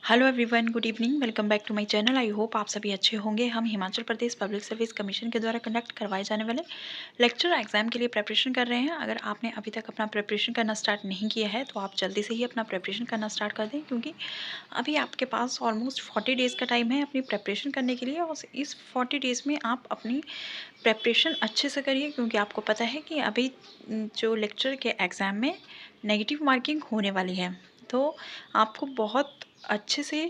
Hello everyone, good evening. Welcome back to my channel. I hope आप सभी अच्छे होंगे। हम Himachal Pradesh public service commission के द्वारा कंडक्ट करवाए जाने वाले लेक्चर एग्जाम के लिए प्रिपरेशन कर रहे हैं। अगर आपने अभी तक अपना प्रिपरेशन करना स्टार्ट नहीं किया है तो आप जल्दी से ही अपना प्रिपरेशन करना स्टार्ट कर दें, क्योंकि अभी आपके पास ऑलमोस्ट 40 डेज़ का टाइम है अपनी प्रिपरेशन करने के लिए। और इस 40 डेज़ में आप अपनी प्रिपरेशन अच्छे से करिए, क्योंकि आपको पता है कि अभी जो लेक्चर के एग्ज़ाम में नेगेटिव मार्किंग होने वाली है। तो आपको बहुत अच्छे से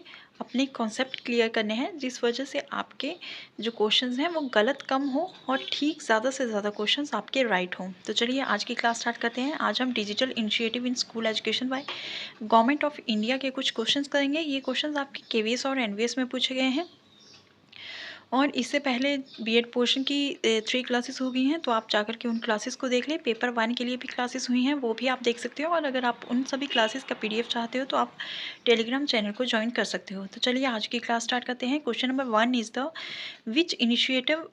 अपने कॉन्सेप्ट क्लियर करने हैं, जिस वजह से आपके जो क्वेश्चंस हैं वो गलत कम हो और ठीक ज़्यादा से ज़्यादा क्वेश्चंस आपके राइट हों। तो चलिए आज की क्लास स्टार्ट करते हैं। आज हम digital initiative in school education by government of India के कुछ क्वेश्चंस करेंगे। ये क्वेश्चंस आपके केवीएस और एनवीएस में पूछे गए हैं, और इससे पहले बीएड पोर्शन की 3 क्लासेस हो गई हैं, तो आप जाकर के उन क्लासेस को देख लें। पेपर 1 के लिए भी क्लासेस हुई हैं, वो भी आप देख सकते हो। और अगर आप उन सभी क्लासेस का पीडीएफ चाहते हो तो आप टेलीग्राम चैनल को ज्वाइन कर सकते हो। तो चलिए आज की क्लास स्टार्ट करते हैं। Question number 1 is the which initiative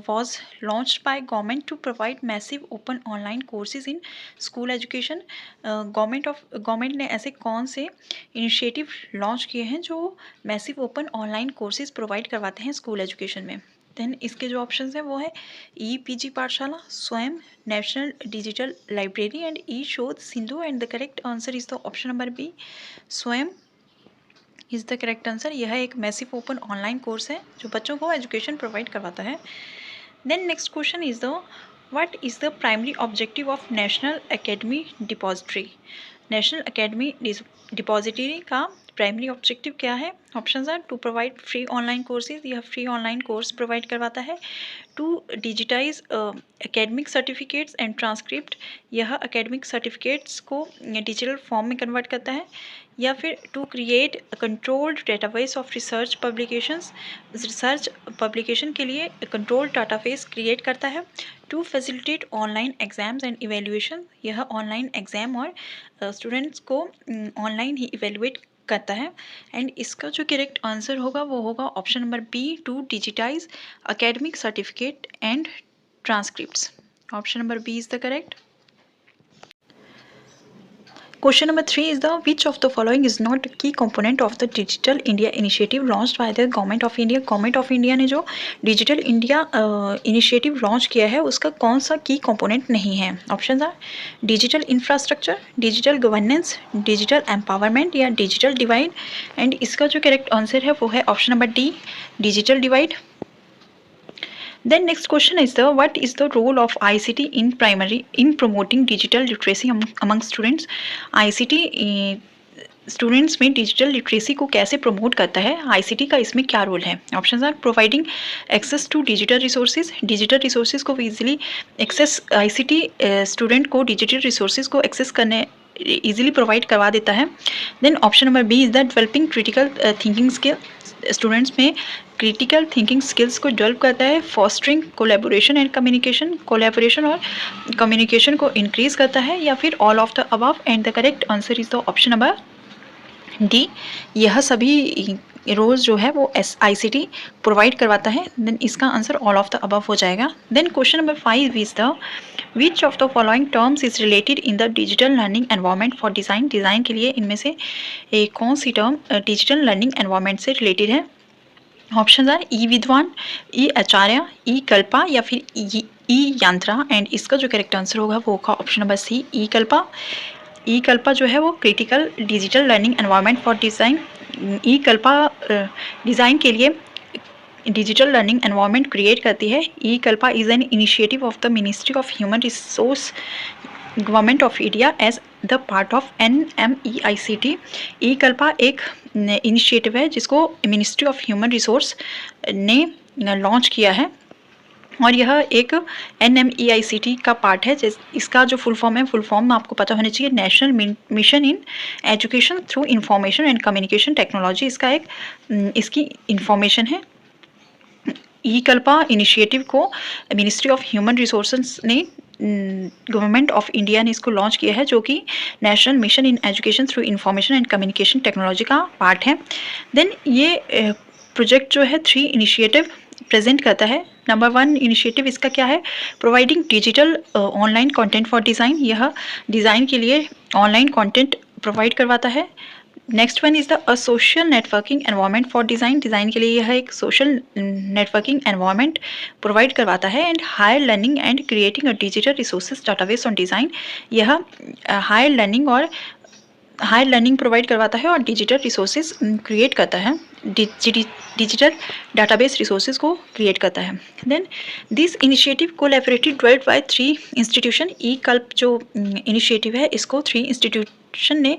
was launched by government to provide massive open online courses in school education। Government ने ऐसे कौन से इनिशिएटिव लॉन्च किए हैं जो massive open online courses provide करवाते हैं स्कूल एजुकेशन में। देन इसके जो ऑप्शंस हैं वो है ई PG Pathshala, Swayam, national digital library and e Shodh Sindhu. And the correct answer is the option number B, Swayam is the correct answer. यह एक मैसिव ओपन ऑनलाइन कोर्स है जो बच्चों को एजुकेशन प्रोवाइड करवाता है। Then next question is the what is the primary objective of national academy depository. National academy depository का primary objective क्या है? Options are to provide free online courses, यह फ्री ऑनलाइन कोर्स प्रोवाइड करवाता है। To digitise academic certificates and transcript, यह academic certificates को digital form में convert करता है। या फिर to create controlled database of research publications, research publication के लिए कंट्रोल्ड डाटाबेस क्रिएट करता है। To facilitate online exams and evaluation, यह ऑनलाइन एग्जाम और स्टूडेंट्स को ऑनलाइन ही इवेल्युएट करता है। एंड इसका जो करेक्ट आंसर होगा वो होगा option number B, to digitise academic certificate and transcripts. Option number B is the correct. Question number 3 is the which of the following is not a key component of the Digital India initiative launched by the Government of India। Government of India ने जो Digital India initiative launch किया है उसका कौन सा key component नहीं है? Options are digital infrastructure, digital governance, digital empowerment या digital divide। and इसका जो correct answer है वो है option number D, digital divide। Then next question is the what is the role of ICT in primary in promoting digital literacy among students। ICT students में digital literacy को कैसे promote करता है? ICT का इसमें क्या रोल है? Options are providing access to digital resources, digital resources को इजीली एक्सेस, आईसीटी स्टूडेंट को डिजिटल रिसोर्सेज को एक्सेस करने इजीली प्रोवाइड करवा देता है। Then option number B is the developing critical thinking skill, students में क्रिटिकल थिंकिंग स्किल्स को develop करता है। Fostering collaboration and communication, collaboration और कम्युनिकेशन को इंक्रीज करता है। या फिर all of the above. And the correct answer is the option number D, यह सभी रोज जो है वो आईसीटी प्रोवाइड करवाता है। देन इसका answer all of the above हो जाएगा। Then question number 5 is the which of the following terms is related in the digital learning environment for design. Design के लिए इनमें से कौन सी टर्म डिजिटल लर्निंग एनवायरनमेंट से रिलेटेड है? Option are e Vidwan, e आचार्य, ई कल्पा या फिर ई यंत्रा। एंड इसका जो करेक्ट आंसर होगा वो होगा option number C, E Kalpa. E Kalpa जो है वो critical digital learning environment for design, E Kalpa design के लिए डिजिटल लर्निंग एनवायरनमेंट क्रिएट करती है। E Kalpa is an initiative of the ministry of human resource government of India as the part of NMEICT। E Kalpa एक initiative है जिसको ministry of human resource ने launch किया है, और यह एक NMEICT का पार्ट है। इसका जो फुल फॉर्म है, फुल फॉर्म आपको पता होना चाहिए, national mission in education through information and communication technology. इसका एक इसकी इंफॉर्मेशन है। ई कल्पा इनिशिएटिव को मिनिस्ट्री ऑफ ह्यूमन रिसोर्सेज ने, गवर्नमेंट ऑफ इंडिया ने इसको लॉन्च किया है, जो कि national mission in education through information and communication technology का पार्ट है। देन ये प्रोजेक्ट जो है 3 इनिशिएटिव प्रेजेंट करता है। नंबर 1 इनिशिएटिव इसका क्या है? Providing digital online content for design, यह डिज़ाइन के लिए ऑनलाइन कंटेंट प्रोवाइड करवाता है। Next one is the a social networking environment for design. Design के लिए यह एक सोशल नेटवर्किंग एनवायरनमेंट प्रोवाइड करवाता है। And higher learning and creating a digital resources database on design. यह हायर लर्निंग प्रोवाइड करवाता है और डिजिटल रिसोर्सेज क्रिएट करता है, डिजिटल डाटाबेस रिसोर्सेज को क्रिएट करता है। Then this initiative collaborated developed by 3 institution. E Kalpa जो इनिशिएटिव है इसको 3 इंस्टीट्यूशन ने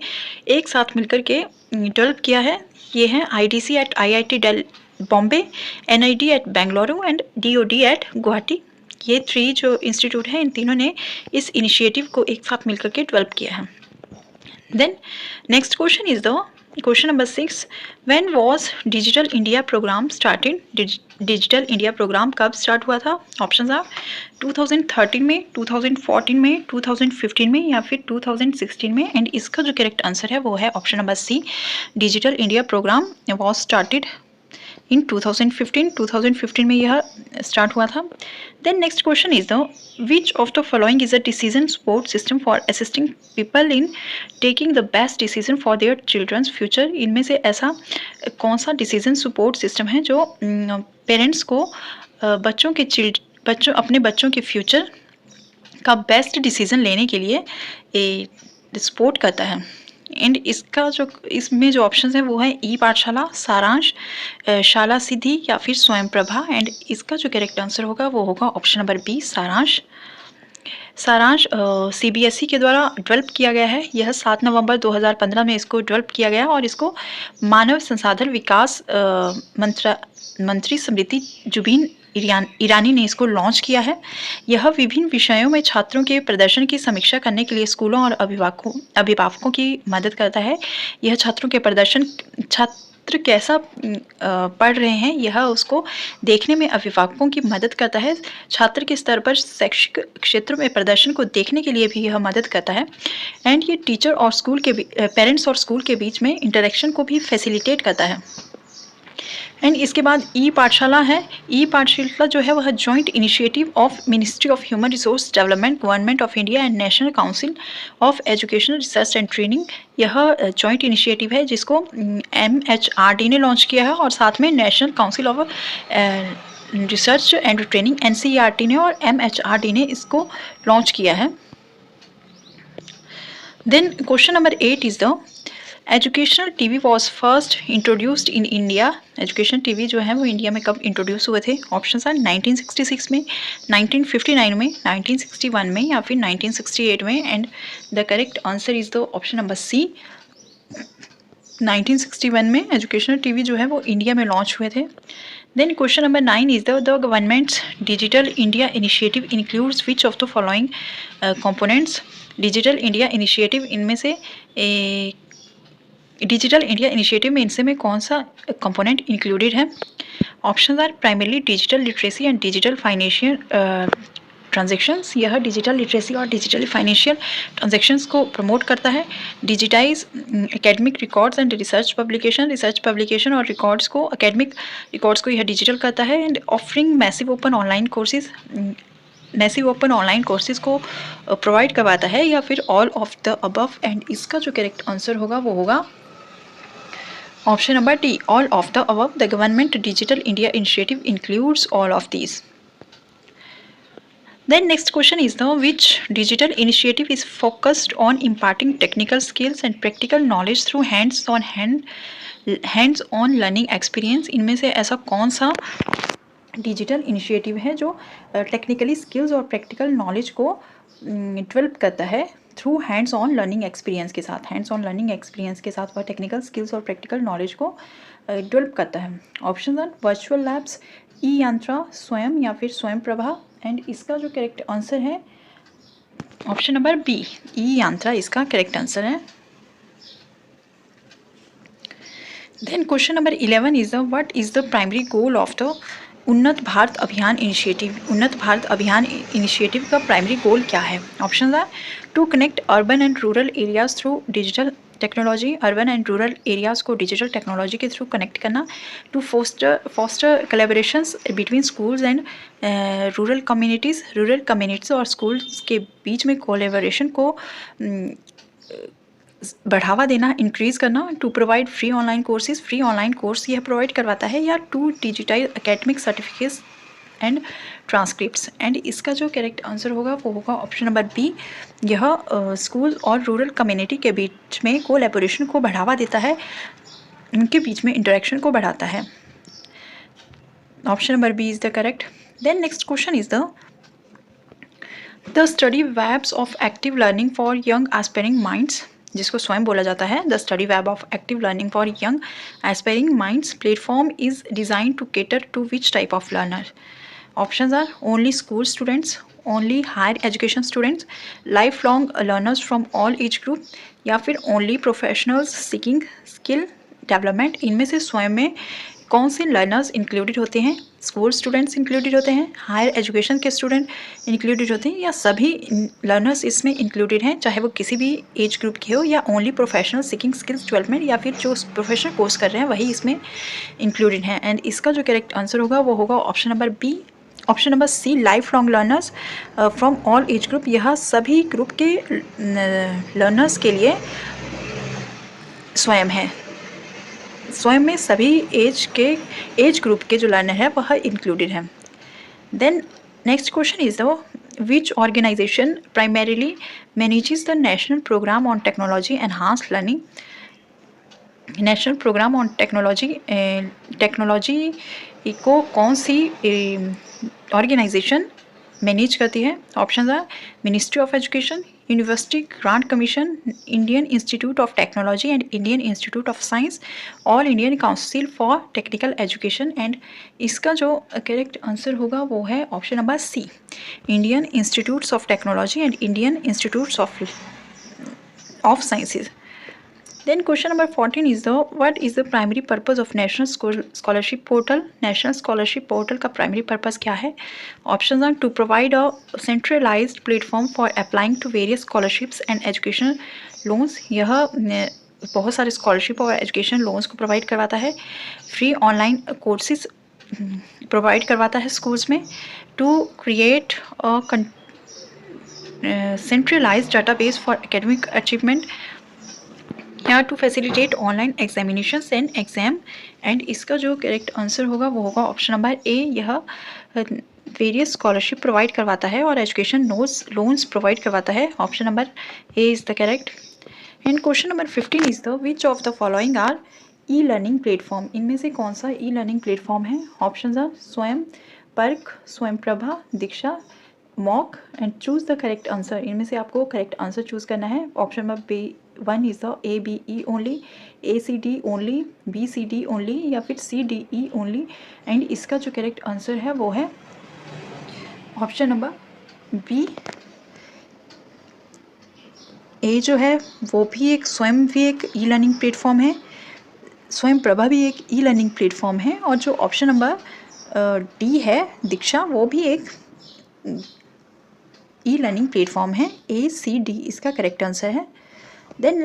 एक साथ मिलकर के डेवलप किया है। ये हैं IDC at IIT Bombay, NID at Bengaluru and DOD at Guwahati. ये 3 जो इंस्टीट्यूट हैं इन तीनों ने इस इनिशिएटिव को एक साथ मिलकर के डेवलप किया है। Then next question is the question number 6. When was Digital India program started? Digital India program कब स्टार्ट हुआ था? ऑप्शंस आर 2013 में, 2014 में, 2015 में या फिर 2016 में। एंड इसका जो करेक्ट आंसर है वो है option number C, digital India program was started in 2015 में यह स्टार्ट हुआ था। Then next question is the which of the following is a decision support system for assisting people in taking the best decision for their children's future. इनमें से ऐसा कौन सा decision support system है जो पेरेंट्स को अपने बच्चों के फ्यूचर का बेस्ट डिसीजन लेने के लिए सपोर्ट करता है। एंड इसमें जो ऑप्शन है वो है ई पाठशाला, सारांश, शाला सिद्धि या फिर स्वयं प्रभा। एंड इसका जो करेक्ट आंसर होगा वो होगा ऑप्शन नंबर बी, सारांश। सारांश CBSE के द्वारा डेवलप किया गया है। यह 7 नवंबर 2015 में इसको डेवलप किया गया और इसको मानव संसाधन विकास मंत्री स्मृति जुबिन ईरानी ने इसको लॉन्च किया है। यह विभिन्न विषयों में छात्रों के प्रदर्शन की समीक्षा करने के लिए स्कूलों और अभिभावकों की मदद करता है। यह छात्रों के प्रदर्शन, छात्र कैसा पढ़ रहे हैं, यह उसको देखने में अभिभावकों की मदद करता है। छात्र के स्तर पर शैक्षिक क्षेत्र में प्रदर्शन को देखने के लिए भी यह मदद करता है। एंड ये टीचर और स्कूल के पेरेंट्स और स्कूल के बीच में इंटरेक्शन को भी फैसिलिटेट करता है। एंड इसके बाद ई पाठशाला है। ई पाठशाला जो है वह joint initiative of ministry of human resource development, government of India and national council of educational research and training. यह जॉइंट इनिशिएटिव है जिसको MHRD ने लॉन्च किया है और साथ में national council of research and training NCERT ने और MHRD ने इसको लॉन्च किया है। Then question number 8 is the educational TV was first introduced in India. Education TV जो है वो इंडिया में कब इंट्रोड्यूस हुए थे? ऑप्शन आर 1966 में, 1959 में, 1961 में या फिर 1968 में। And the correct answer is the option number C, 1961 में एजुकेशनल TV जो है वो इंडिया में लॉन्च हुए थे। Then question number 9 is the government's digital India initiative includes which of the following components. Digital India initiative इनमें से digital India initiative में इनसे में कौन सा कंपोनेंट इंक्लूडेड है? Options are primarily digital literacy and digital financial transactions. यह digital literacy और डिजिटल फाइनेंशियल ट्रांजैक्शंस को प्रमोट करता है। Digitize academic records and research publication और रिकॉर्ड्स को, एकेडमिक रिकॉर्ड्स को यह डिजिटल करता है। And offering massive open online courses को प्रोवाइड करवाता है या फिर all of the above. And इसका जो करेक्ट आंसर होगा वो होगा option number D, all of the above. The government digital India initiative includes all of these. Then next question is the which digital initiative is focused on imparting technical skills and practical knowledge through hands-on learning experience। इनमें से ऐसा कौन सा digital initiative है जो technically skills और practical knowledge को develop करता है through hands on learning experience के साथ। हैंड्स ऑन लर्निंग एक्सपीरियंस के साथ वह टेक्निकल स्किल्स और प्रैक्टिकल नॉलेज को डेवलप करता है। Option are virtual labs, e Yantra, Swayam या फिर स्वयं प्रभा। एंड इसका जो करेक्ट आंसर है option number B, e Yantra इसका करेक्ट आंसर है। Then question number 11 is the what is the primary goal of the उन्नत भारत अभियान इनिशिएटिव। उन्नत भारत अभियान इनिशिएटिव का प्राइमरी गोल क्या है? Option are to connect urban and rural areas through digital technology, urban and rural areas को digital technology के through connect करना। To foster collaborations between schools and rural communities और schools के बीच में कोलैबोरेशन को बढ़ावा देना, इंक्रीज़ करना, to provide free online courses, free online course यह प्रोवाइड करवाता है, या to digitise academic certificates and transcripts. And इसका जो करेक्ट आंसर होगा वो होगा ऑप्शन नंबर बी। यह स्कूल और रूरल कम्युनिटी के बीच में कोलैबोरेशन को बढ़ावा देता है, उनके बीच में इंटरेक्शन को बढ़ाता है। Option number B is the correct. Then next question is the study webs of active learning for young aspiring minds, जिसको स्वयं बोला जाता है the study web of active learning for young aspiring minds platform is design to cater to which type of learner. Options are only school students, only higher education students, life long learners from all age group, या फिर only professionals seeking skill development. इनमें से स्वयं में कौन से learners included होते हैं? स्कूल स्टूडेंट्स इंक्लूडेड होते हैं, हायर एजुकेशन के स्टूडेंट इंक्लूडेड होते हैं, या सभी लर्नर्स इसमें इंक्लूडेड हैं, चाहे वो किसी भी एज ग्रुप के हो, या only professional seeking skills development, या फिर जो प्रोफेशनल कोर्स कर रहे हैं वही इसमें इंक्लूडेड हैं। एंड इसका जो करेक्ट आंसर होगा वो होगा option number B. Option number C life long learners from all age group, यह सभी ग्रुप के लर्नर्स के लिए स्वयं है, स्वयं में सभी एज ग्रुप के जो लर्नर है वह इंक्लूडेड है। Then next question is the which organisation primarily manages the national programme on technology enhance learning. National programme on technology को कौन सी ऑर्गेनाइजेशन मैनेज करती है? Option are ministry of education, university grant commission, Indian institute of technology and Indian institute of science, all Indian council for technical education. And इसका जो correct answer होगा वो है option number C, Indian institutes of technology and Indian institutes of sciences. Then question number 14 is what is the primary purpose of National Scholarship Portal? National Scholarship Portal का primary purpose क्या है? Options are to provide a centralized platform for applying to various scholarships and educational loans. यह बहुत सारे scholarship और education loans को provide करवाता है, फ्री ऑनलाइन कोर्सेज प्रोवाइड करवाता है स्कूल्स में, to create centralised database for academic achievement, या to facilitate online examinations and exam. And इसका जो करेक्ट आंसर होगा वो होगा ऑप्शन नंबर ए, यह वेरियस स्कॉलरशिप प्रोवाइड करवाता है और एजुकेशन लोन्स प्रोवाइड करवाता है। Option number A is the correct. And question number 15 is the which of the following are e learning platform. इनमें से कौन सा ई लर्निंग प्लेटफॉर्म है? ऑप्शन आर स्वयं, पर्क, Swayam Prabha, Diksha, MOOC. And choose the correct answer. इनमें से आपको करेक्ट आंसर चूज करना है। Option number B 1 is the A B E only, A C D only, B C D only, या फिर C D E only. And इसका जो correct answer है वो है ऑप्शन नंबर बी, ए जो है वो भी एक स्वयं भी एक ई लर्निंग प्लेटफॉर्म है, स्वयं प्रभा भी एक ई लर्निंग प्लेटफॉर्म है, और जो ऑप्शन नंबर डी है दीक्षा वो भी एक ई लर्निंग प्लेटफॉर्म है। ए सी डी इसका करेक्ट आंसर है। Then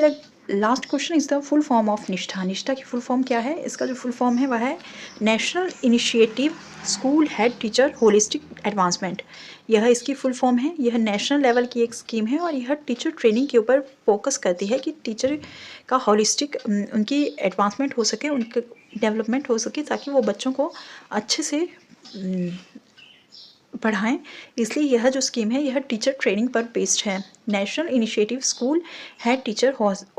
last question is the full form of NISHTHA. NISHTHA की फुल फॉर्म क्या है? इसका जो फुल फॉर्म है वह है national initiative school head teacher holistic advancement. यह इसकी फुल फॉर्म है। यह नेशनल लेवल की एक स्कीम है और यह टीचर ट्रेनिंग के ऊपर फोकस करती है कि टीचर का होलिस्टिक उनकी एडवांसमेंट हो सके, उनके डेवलपमेंट हो सके, ताकि वो बच्चों को अच्छे से पढ़ाएं। इसलिए यह जो स्कीम है यह टीचर ट्रेनिंग पर बेस्ड है। National initiative school head teacher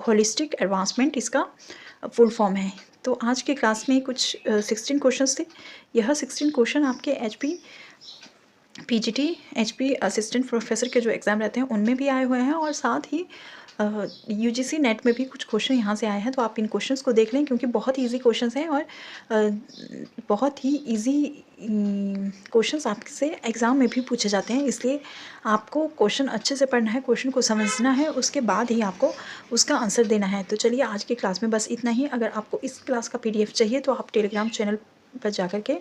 holistic advancement इसका फुल फॉर्म है। तो आज के क्लास में कुछ 16 क्वेश्चंस थे। यह 16 क्वेश्चन आपके HP PGT HP assistant professor के जो एग्ज़ाम रहते हैं उनमें भी आए हुए हैं, और साथ ही UGC नेट में भी कुछ क्वेश्चन यहाँ से आए हैं। तो आप इन क्वेश्चंस को देख लें क्योंकि बहुत इजी क्वेश्चंस हैं और बहुत ही इजी क्वेश्चंस आपसे एग्ज़ाम में भी पूछे जाते हैं। इसलिए आपको क्वेश्चन अच्छे से पढ़ना है, क्वेश्चन को समझना है, उसके बाद ही आपको उसका आंसर देना है। तो चलिए आज की क्लास में बस इतना ही। अगर आपको इस क्लास का PDF चाहिए तो आप टेलीग्राम चैनल पर जा कर के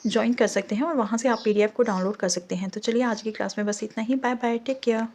ज्वाइन कर सकते हैं और वहाँ से आप PDF को डाउनलोड कर सकते हैं। तो चलिए आज की क्लास में बस इतना ही। Bye bye, take care.